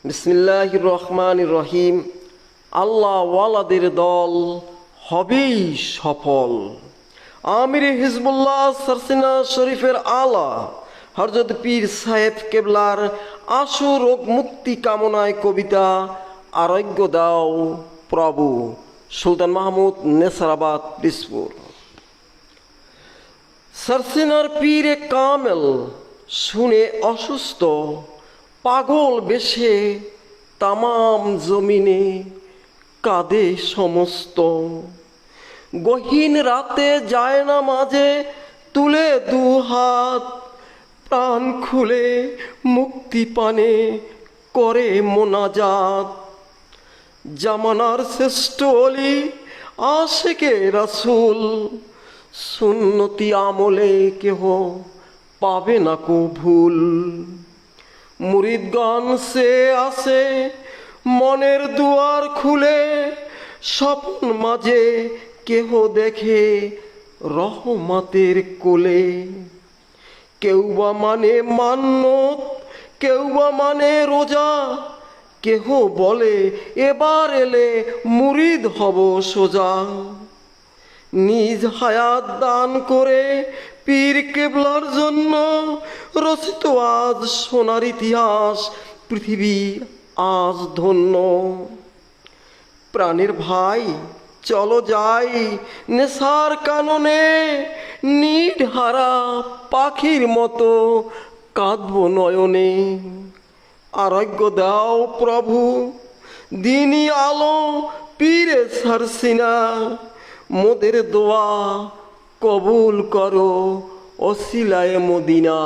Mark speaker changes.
Speaker 1: বিসমিল্লাহির রহমানির রহিম। আল্লাহ ওয়ালাদের দল হবেই সফল। আমির হিজবুল্লাহ সারসিনা শরীফের আলা হযরত পীর সাহেব কেবলার আশু রোগ মুক্তি কামনায় কবিতা আরোগ্য দাও প্রভু, সুলতান মাহমুদ, নেসারাবাদ, দিসপুর। সারসিনার পীরে কামেল শুনে অসুস্থ, পাগল বেশে তামাম জমিনে কাঁদে সমস্ত। গহীন রাতে যায় না মাঝে তুলে দুহাত, প্রাণ খুলে মুক্তি পানে করে মোনাজাত। জামানার শ্রেষ্ঠ অলি আশেকে রাসূল, সুন্নতি আমলে কেহ পাবে না কো ভুল। মুরিদগণ সে আসে মনের দুয়ার খুলে, স্বপ্ন মাঝে কেহ দেখে রহমতের কোলে। কেউ বা মানে মান্নত, কেউ বা মানে রোজা, কেহ বলে এবার এলে মুরিদ হব সোজা। নিজ হায়াত দান করে পীর কেবলার জন্য রচিত আজ সোনার ইতিহাস, পৃথিবী আজ ধন্য। প্রাণের ভাই চলো যাই নেশার কাননে, নির্হারা পাখির মতো কাঁদবো নয়নে। আরোগ্য দাও প্রভু, দিনই আলো পীরে সারসিনা, মোদের দোয়া কবুল করো ওসিলায়ে মদিনা।